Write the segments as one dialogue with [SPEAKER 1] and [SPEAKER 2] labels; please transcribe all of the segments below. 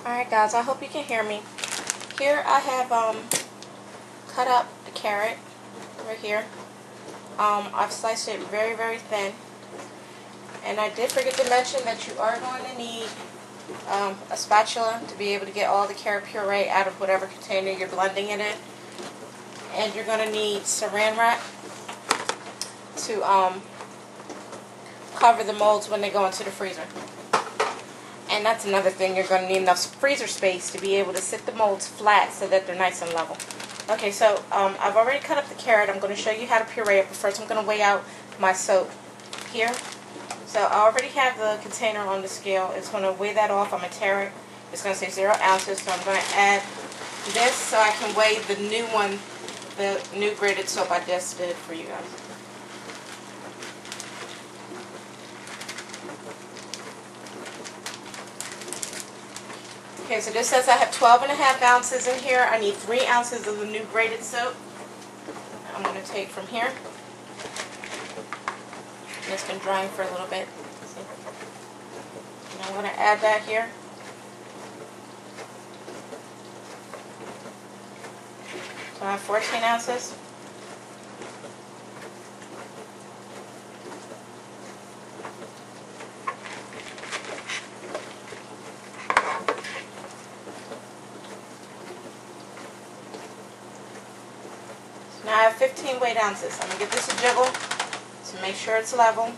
[SPEAKER 1] Alright guys, I hope you can hear me. Here I have cut up the carrot right here. I've sliced it very, very thin. And I did forget to mention that you are going to need a spatula to be able to get all the carrot puree out of whatever container you're blending it in. And you're going to need saran wrap to cover the molds when they go into the freezer. And that's another thing, you're going to need enough freezer space to be able to sit the molds flat so that they're nice and level. Okay, so I've already cut up the carrot. I'm going to show you how to puree it, but first I'm going to weigh out my soap here. So I already have the container on the scale. It's going to weigh that off. I'm going to tare it. It's going to say 0 ounces, so I'm going to add this so I can weigh the new one, the new graded soap I just did for you guys. Okay, so this says I have 12.5 ounces in here. I need 3 ounces of the new graded soap. I'm going to take from here. And it's been drying for a little bit. See? And I'm going to add that here. So I have 14 ounces. Now I have 15 weight ounces. I'm going to give this a jiggle to make sure it's level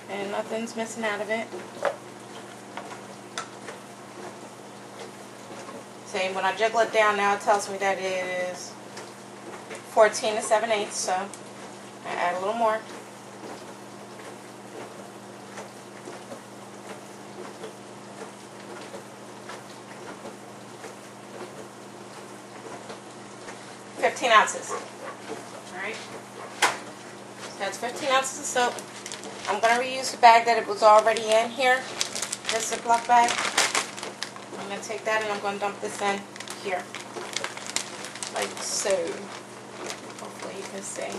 [SPEAKER 1] and nothing's missing out of it. See, when I jiggle it down now, it tells me that it is 14 7/8, so I add a little more. $15 ounces. Alright. So that's 15 ounces of soap. I'm going to reuse the bag that it was already in here. This Ziploc bag. I'm going to take that and I'm going to dump this in here. Like so. Hopefully you can see.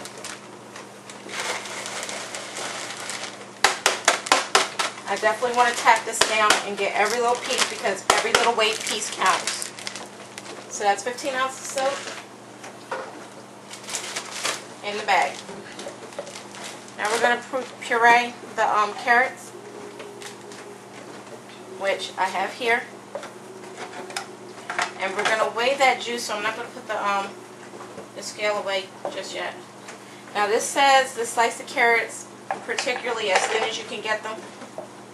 [SPEAKER 1] I definitely want to tap this down and get every little piece because every little weight piece counts. So that's 15 ounces of soap in the bag. Now we're going to puree the carrots, which I have here. And we're going to weigh that juice, so I'm not going to put the scale away just yet. Now this says to slice the carrots particularly as thin as you can get them.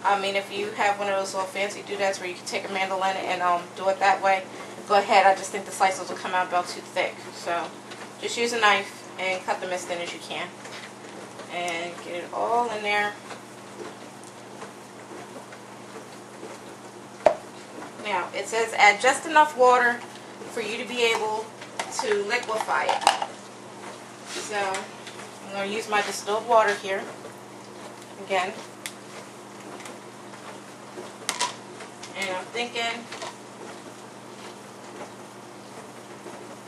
[SPEAKER 1] I mean, if you have one of those little fancy doodads where you can take a mandolin and do it that way, go ahead. I just think the slices will come out about too thick. So just use a knife and cut them as thin as you can. And get it all in there. Now, it says add just enough water for you to be able to liquefy it. So, I'm going to use my distilled water here. Again. And I'm thinking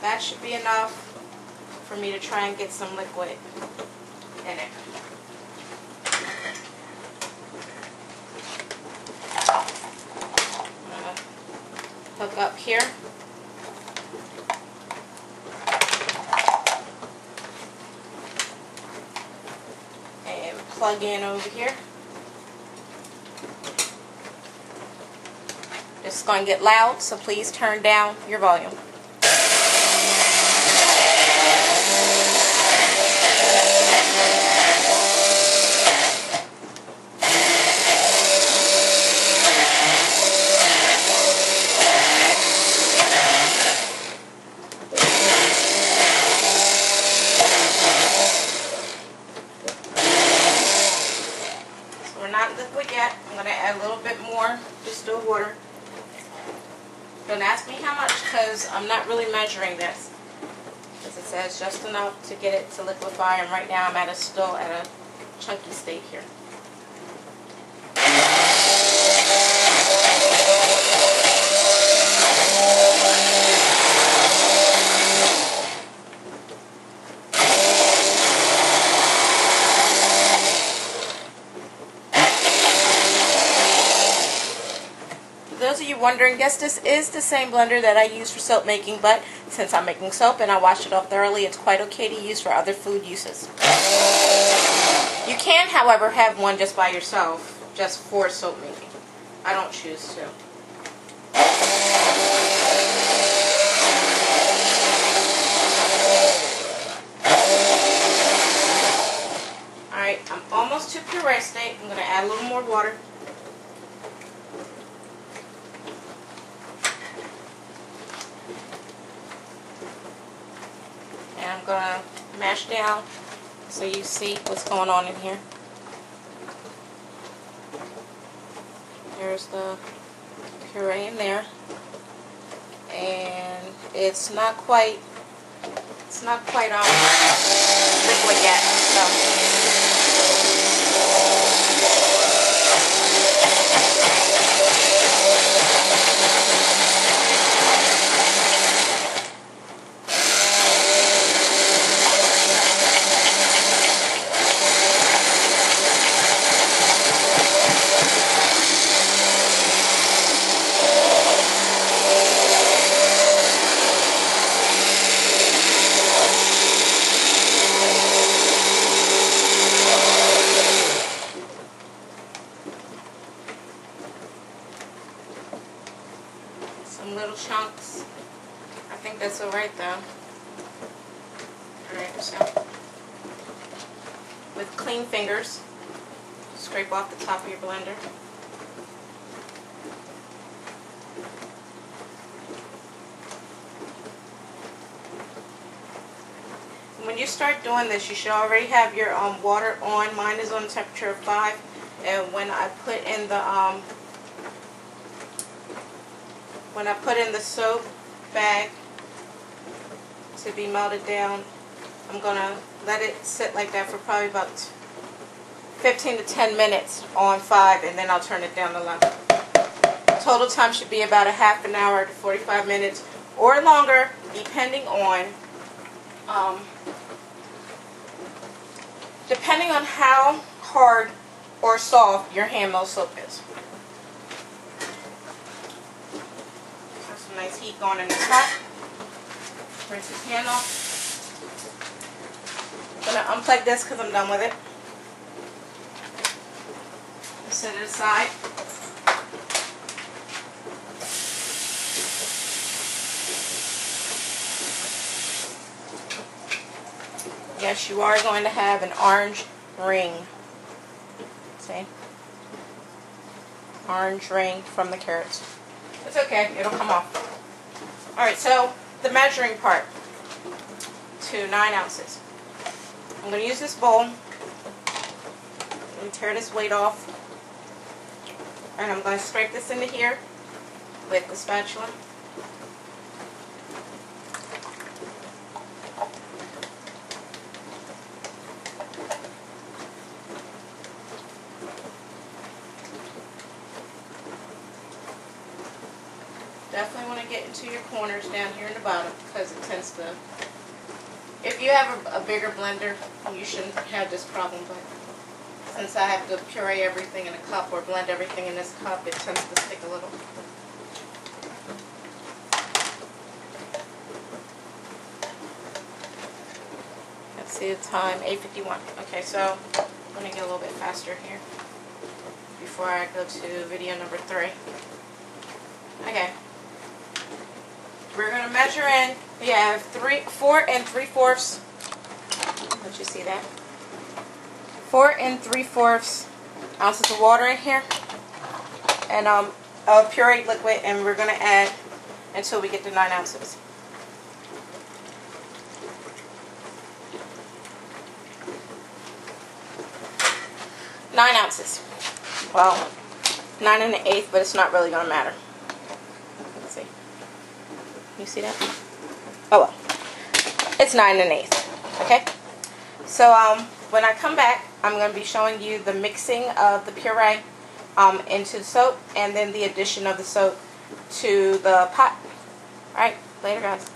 [SPEAKER 1] that should be enough for me to try and get some liquid in it. I'm going to hook up here. And plug in over here. This is going to get loud, so please turn down your volume. Not liquid yet. I'm going to add a little bit more distilled water. Don't ask me how much because I'm not really measuring this. Because it says just enough to get it to liquefy, and right now I'm still at a chunky state here. those of you wondering, yes, this is the same blender that I use for soap making, but since I'm making soap and I washed it off thoroughly, it's quite okay to use for other food uses. You can, however, have one just by yourself, just for soap making. I don't choose to. Alright, I'm almost to puree state. I'm going to add a little more water. And I'm going to mash down so you see what's going on in here. There's the puree in there. And it's not quite liquid yet, so some little chunks. I think that's alright though. Alright, so with clean fingers, scrape off the top of your blender. When you start doing this, you should already have your water on. Mine is on the temperature of 5, and when I put in the soap bag to be melted down, I'm gonna let it sit like that for probably about 15 to 10 minutes on 5, and then I'll turn it down to low. Total time should be about a half an hour to 45 minutes or longer, depending on how hard or soft your hand mill soap is. There's some nice heat going in the top. Rinse this pan off. I'm going to unplug this because I'm done with it. Set it aside. Yes, you are going to have an orange ring. See? Orange ring from the carrots. It's okay, it'll come off. Alright, so the measuring part to 9 ounces. I'm going to use this bowl. Let me tear this weight off. And I'm going to scrape this into here with the spatula. Definitely want to get into your corners down here in the bottom because it tends to, if you have a bigger blender, you shouldn't have this problem, but since I have to puree everything in a cup or blend everything in this cup, it tends to stick a little. Let's see the time, 8:51. Okay, so I'm going to get a little bit faster here before I go to video number 3. Okay. We're going to measure in, we have 4 3/4. Let you see that. 4 3/4 ounces of water in here. And of pureed liquid, and we're going to add until we get to 9 ounces. Nine ounces. Well, 9 1/8, but it's not really going to matter. Let's see. You see that? Oh well. It's 9 1/8. Okay? So when I come back, I'm going to be showing you the mixing of the puree into the soap, and then the addition of the soap to the pot. Alright, later guys.